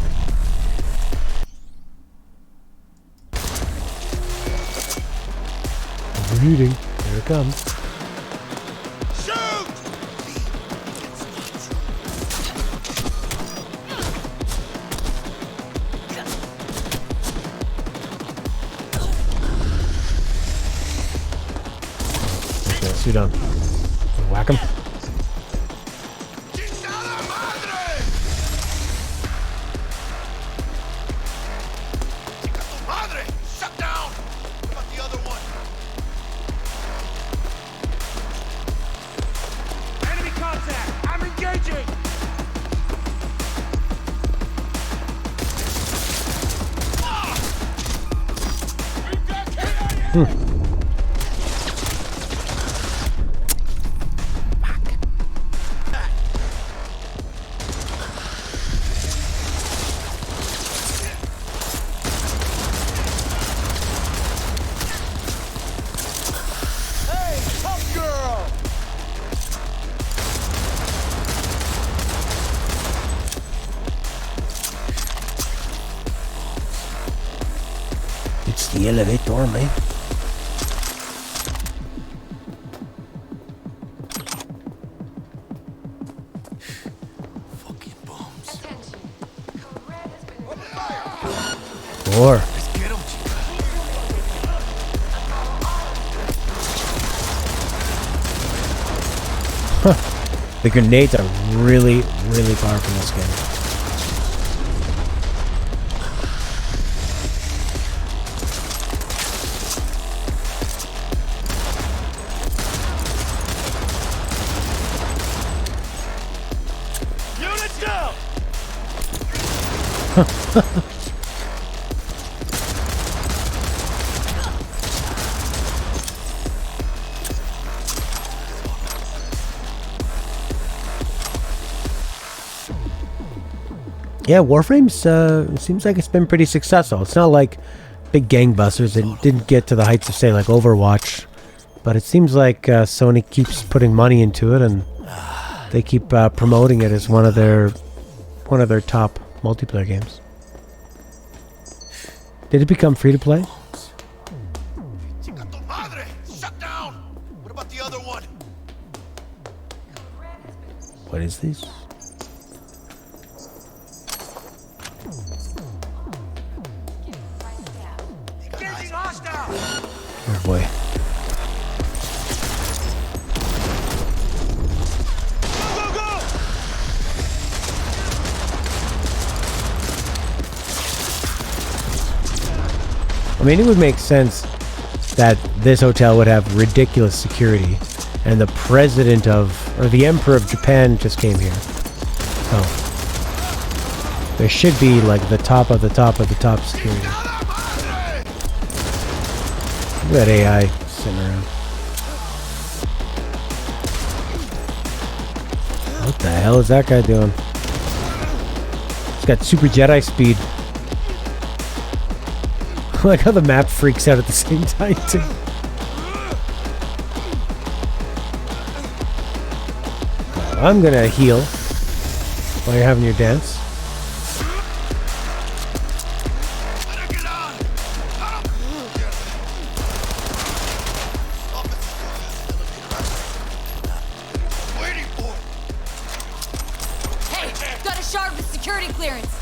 Overheating. Here it comes. Okay, suit on. Whack him. It's the elevator, man. Fucking bums. Or Let's get them, the grenades are really, really powerful in this game. Yeah, Warframe's seems like it's been pretty successful. It's not like big gangbusters. It didn't get to the heights of, say, like Overwatch, but it seems like Sony keeps putting money into it, and they keep promoting it as one of their top multiplayer games. Did it become free to play? shut down. What about the other one? What is this? Oh boy. I mean, it would make sense that this hotel would have ridiculous security, and the president of, or the emperor of Japan just came here. So, there should be, like, the top of the top of the top security. Look at that AI sitting around. What the hell is that guy doing? He's got super Jedi speed. I like how the map freaks out at the same time, too. I'm gonna heal while you're having your dance. Hey, got a shard with security clearance.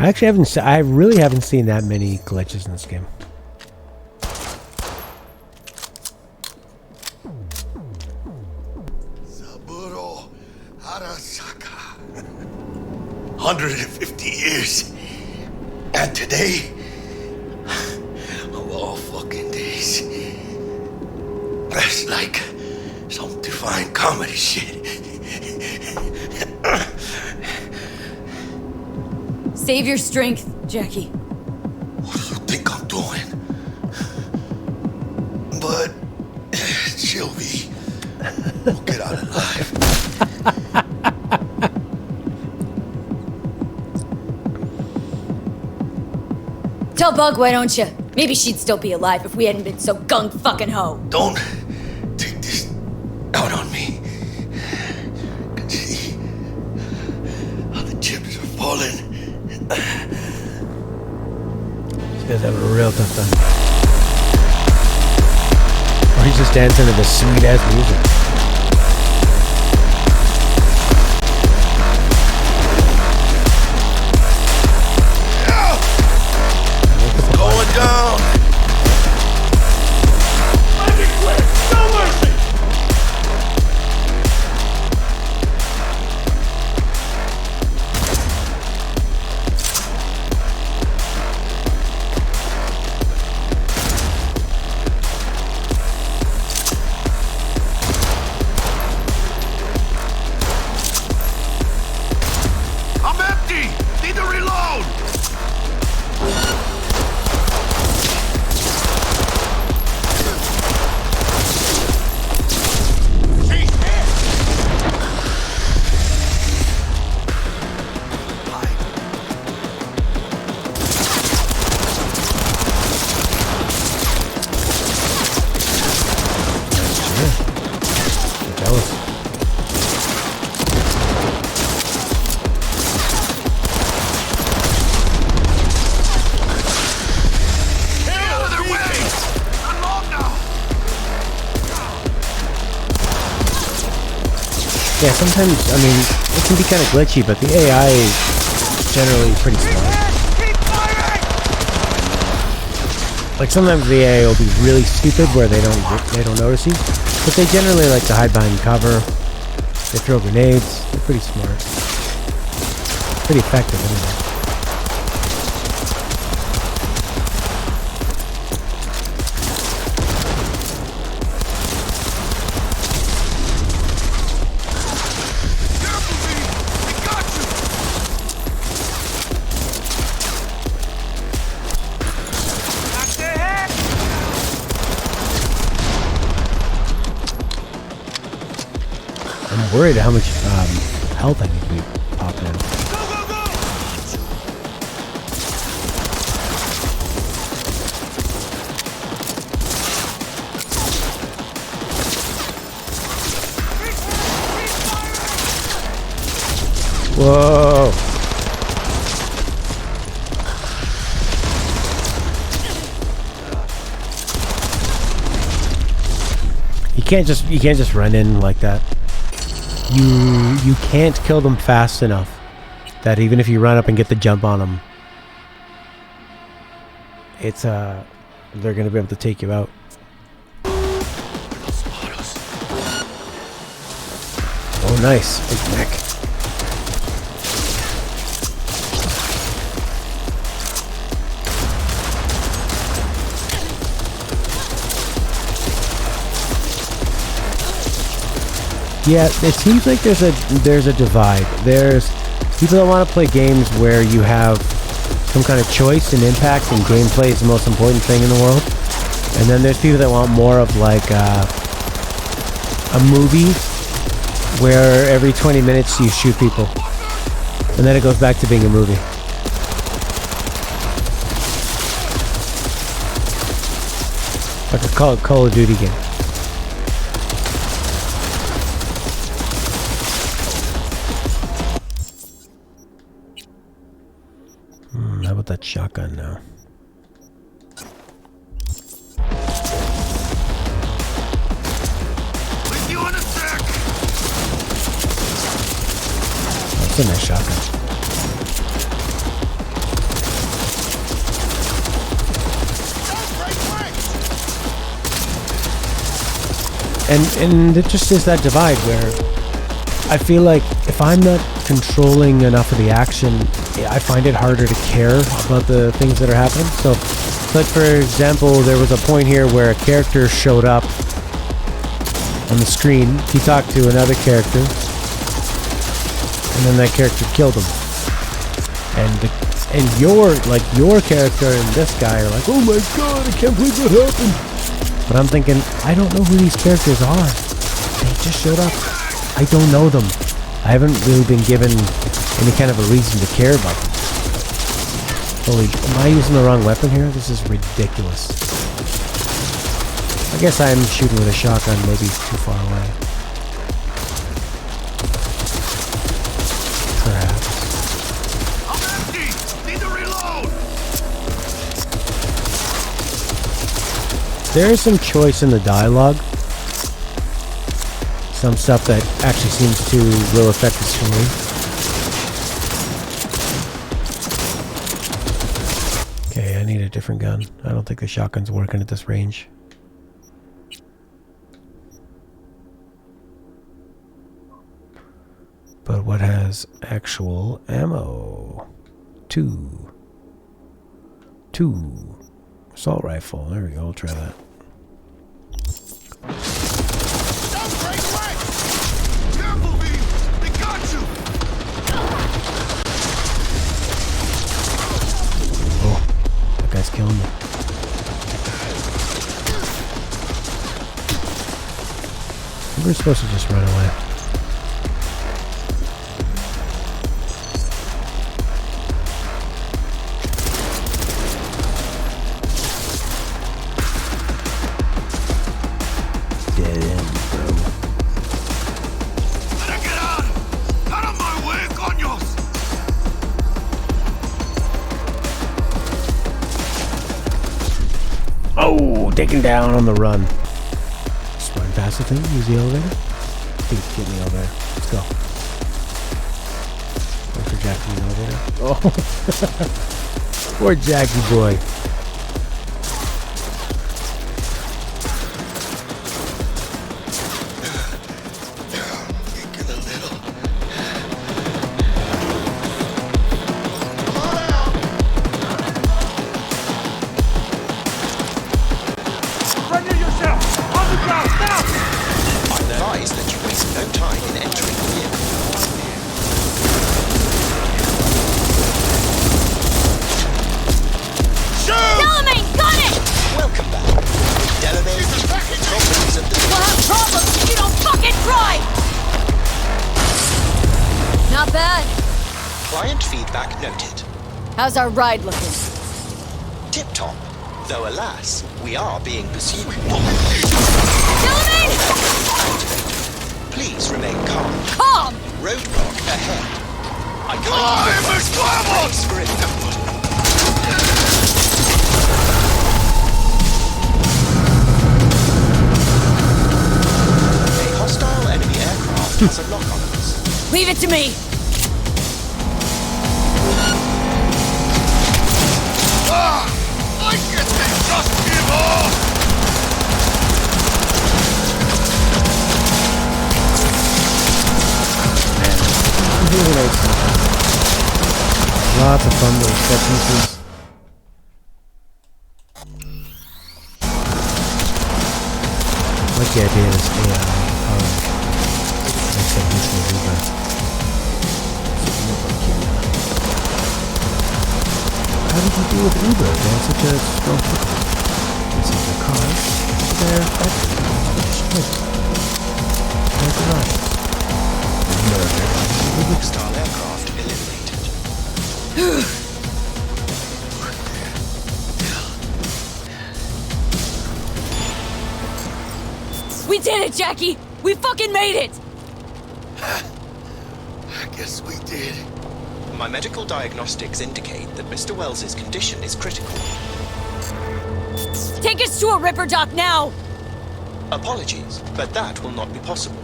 I really haven't seen that many glitches in this game. Saburo Arasaka. 150 years. And today, of all fucking days, that's like some divine comedy shit. Save your strength, Jackie. What do you think I'm doing? out alive. Tell Bug, why don't you? Maybe she'd still be alive if we hadn't been so gung-fucking-ho. Don't take this out on me. I can see how the chips are falling. These guys have a real tough time. Or he's just dancing to this sweet-ass music. Going down. Magic quick! No mercy! I'm empty. Need to reload. Yeah, sometimes, I mean, it can be kind of glitchy, but the AI is generally pretty smart. Like sometimes the AI will be really stupid where they don't notice you, but they generally like to hide behind cover. They throw grenades. They're pretty smart, pretty effective anyway. I'm worried how much health I need to be popping in. Whoa! You can't just run in like that. You can't kill them fast enough that even if you run up and get the jump on them, it's they're gonna be able to take you out. Oh, nice, big neck. Yeah, it seems like there's a divide. There's people that want to play games where you have some kind of choice and impact and gameplay is the most important thing in the world. And then there's people that want more of like a movie where every 20 minutes you shoot people. And then it goes back to being a movie. Like a Call of Duty game. How about that shotgun now? With you in a sec. That's a nice shotgun. And it just is that divide where I feel like if I'm not controlling enough of the action, I find it harder to care about the things that are happening. So, like for example, there was a point here where a character showed up on the screen. He talked to another character, and then that character killed him. And your character and this guy are like, oh my god, I can't believe what happened. But I'm thinking, I don't know who these characters are. They just showed up. I don't know them. I haven't really been given any kind of a reason to care about them. Holy, am I using the wrong weapon here? This is ridiculous. I guess I'm shooting with a shotgun, maybe too far away. Perhaps. I'm empty! Need to reload! There is some choice in the dialogue. Some stuff that actually seems to will affect the story. Okay, I need a different gun. I don't think the shotgun's working at this range. But what has actual ammo? Two. Assault rifle. There we go. I'll try that. Don't break away! Careful, V! They got you! Oh, that guy's killing me. I think we're supposed to just run away. Taken down on the run. Just run past the thing, use the elevator. Dude, get in the elevator. Let's go. Wait for Jackie in the elevator. Oh, poor Jackie boy. How's our ride looking? Tip-top. Though alas, we are being pursued. Gentlemen! Please remain calm. Calm! Roadblock ahead. I can't brace for it. A hostile enemy aircraft has a lock on us. Leave it to me! I guess they just give up! Lots of fun little set pieces. Like the idea of this AI How did you deal with Uber? They're such a strong foothold. This is their cars. They're There's the rush. Hostile aircraft eliminated. We did it, Jackie! We fucking made it! I guess we did. My medical diagnostics indicate that Mr. Wells's condition is critical. Take us to a Ripper dock now! Apologies, but that will not be possible.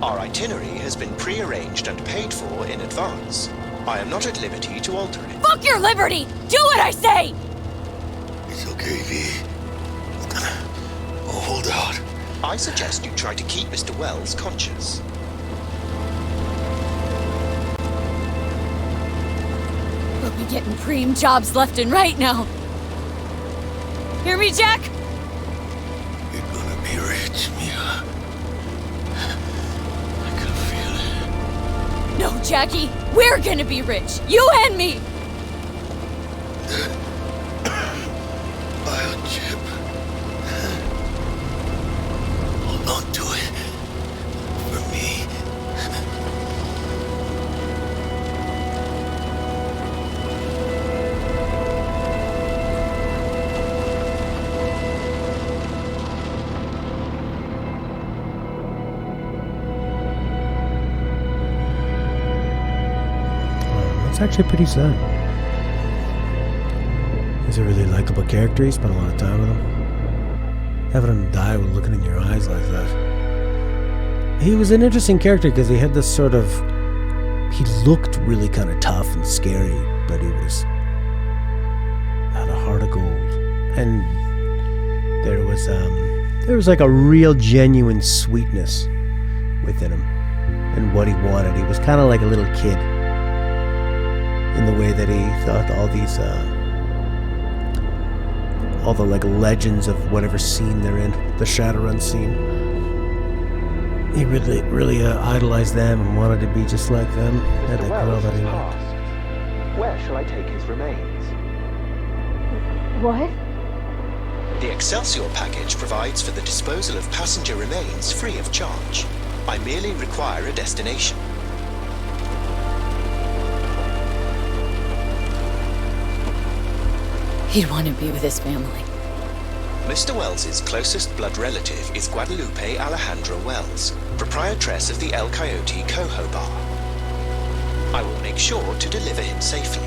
Our itinerary has been pre-arranged and paid for in advance. I am not at liberty to alter it. Fuck your liberty! Do what I say! It's okay, V. Oh, hold out. I suggest you try to keep Mr. Wells conscious. We'll be getting preem jobs left and right now. Hear me, Jack? You're gonna be rich, Mia. I can feel it. No, Jackie. We're gonna be rich. You and me. Biochip. Hold on to it. For me It's actually pretty sad. He's a really likable character. You spent a lot of time with him. Having him die with looking in your eyes like that. He was an interesting character because he had this sort of... He looked really kind of tough and scary, but he had a heart of gold. And there was like a real genuine sweetness within him and what he wanted. He was kind of like a little kid in the way that he thought all the like legends of whatever scene they're in, the Shadowrun scene. He really idolized them and wanted to be just like them. Had that girl that he loved. Where shall I take his remains? What? The Excelsior package provides for the disposal of passenger remains free of charge. I merely require a destination. He'd want to be with his family. Mr. Wells's closest blood relative is Guadalupe Alejandra Wells, proprietress of the El Coyote Coho Bar. I will make sure to deliver him safely.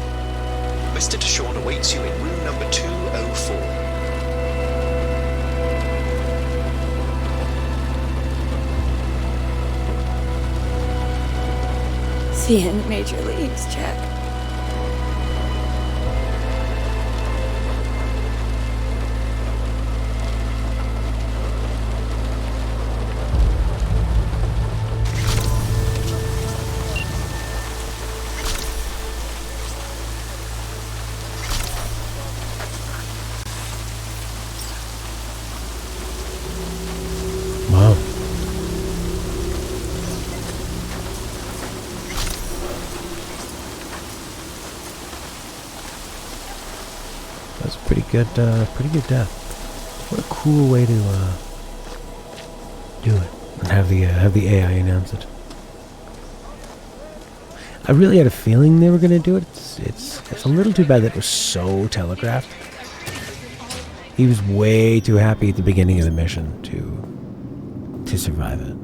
Mr. Deshawn awaits you in room number 204. See you in the major leagues, Jack. Wow. That's pretty good death. What a cool way to do it and have the AI announce it. I really had a feeling they were going to do it. It's a little too bad that it was so telegraphed. He was way too happy at the beginning of the mission to survive it.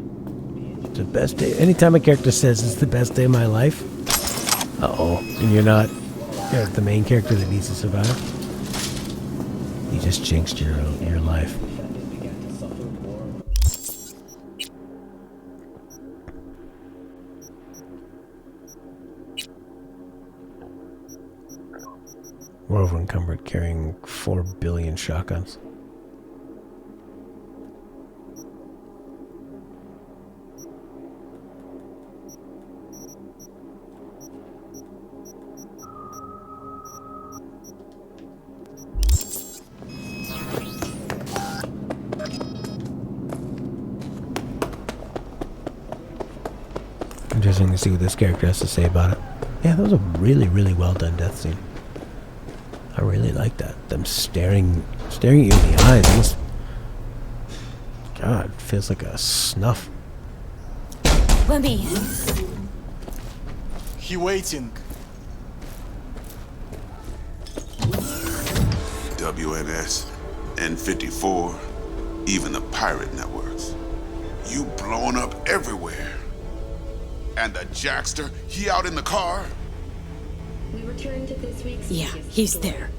It's the best day. Anytime a character says it's the best day of my life, and you're the main character that needs to survive, you just jinxed your life. We're over encumbered carrying 4 billion shotguns. Interesting to see what this character has to say about it. Yeah, that was a really, really well done death scene. I really like that. Them staring at you in the eyes. Almost, God, it feels like a snuff. Let me. He waiting. WNS, N54, even the pirate networks. You blowing up everywhere. And the Jackster, he out in the car? We return to this week's Yeah, he's there.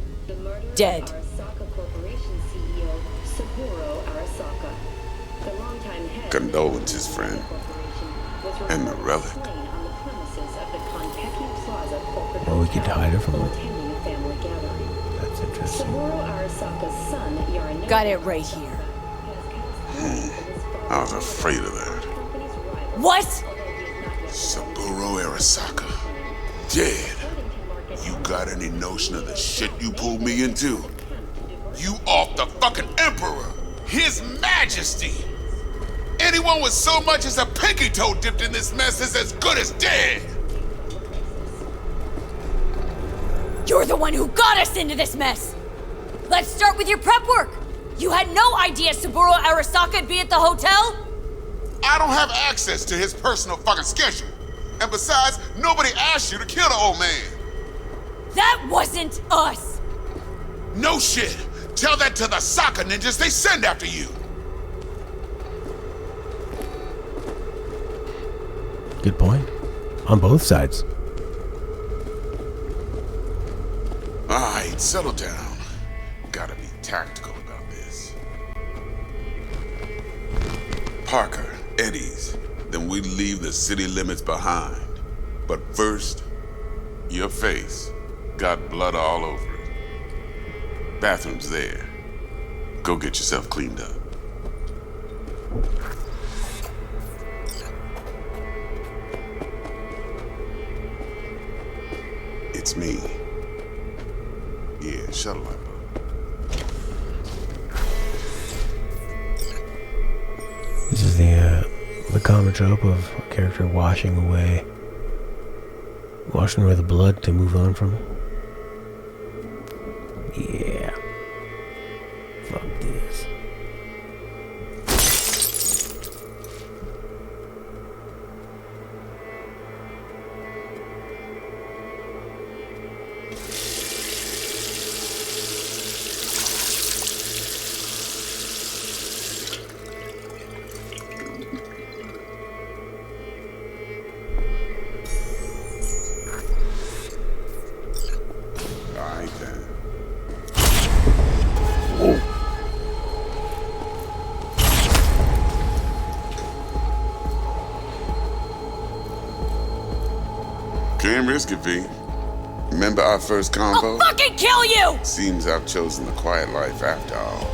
Dead. Arasaka Corporation CEO Saburo Arasaka. The longtime head Condolences, friend. And the relic. Well, we could hide her from him. That's interesting. Saburo Arasaka's son, Yaranobu. Got it right here. I was afraid of that. What? Saburo Arasaka. Dead. You got any notion of the shit you pulled me into? You off the fucking Emperor! His Majesty! Anyone with so much as a pinky toe dipped in this mess is as good as dead! You're the one who got us into this mess! Let's start with your prep work! You had no idea Saburo Arasaka'd be at the hotel? I don't have access to his personal fucking schedule. And besides, nobody asked you to kill the old man. That wasn't us! No shit! Tell that to the soccer ninjas they send after you! Good point. On both sides. Settle down. Gotta be tactical about this. Parker, Eddie's. Then we leave the city limits behind. But first, your face got blood all over it. Bathroom's there. Go get yourself cleaned up. It's me. Yeah, shuttle up. This is the common trope of a character washing away the blood to move on from it. Yeah. Fuck this. Can't risk it, V. Remember our first convo? I'll fucking kill you! Seems I've chosen the quiet life after all.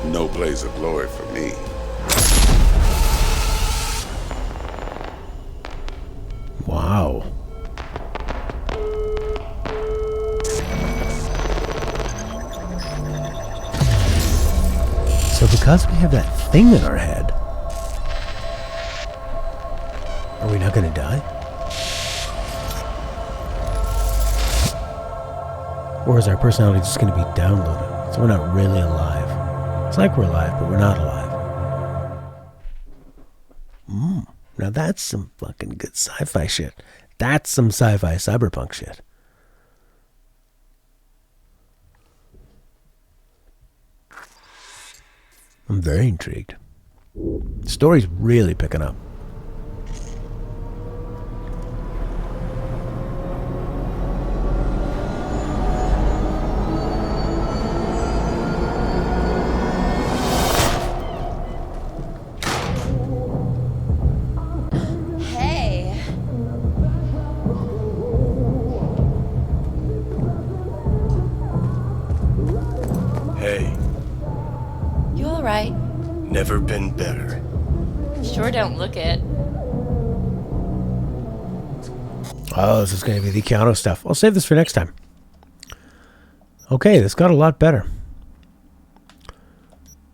No blaze of glory for me. Wow. So because we have that thing in our head, are we not gonna die? Or is our personality just going to be downloaded? So we're not really alive. It's like we're alive, but we're not alive. Now that's some fucking good sci-fi shit. That's some sci-fi cyberpunk shit. I'm very intrigued. The story's really picking up. Never been better. Sure don't look it. Oh, this is going to be the Keanu stuff. I'll save this for next time. Okay, this got a lot better.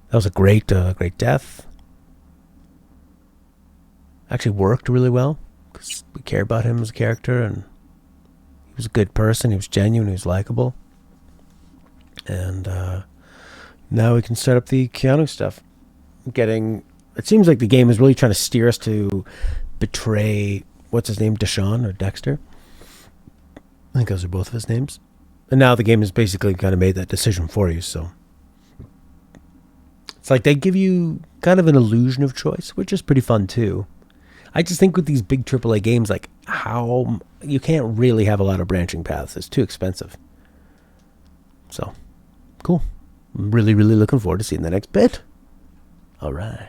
That was a great death. Actually worked really well because we care about him as a character, and he was a good person. He was genuine. He was likable. And now we can start up the Keanu stuff. It seems like the game is really trying to steer us to betray, what's his name, Deshaun or Dexter? I think those are both of his names. And now the game has basically kind of made that decision for you, so it's like they give you kind of an illusion of choice, which is pretty fun too. I just think with these big AAA games, like how you can't really have a lot of branching paths. It's too expensive. So, cool. I'm really, really looking forward to seeing the next bit. All right.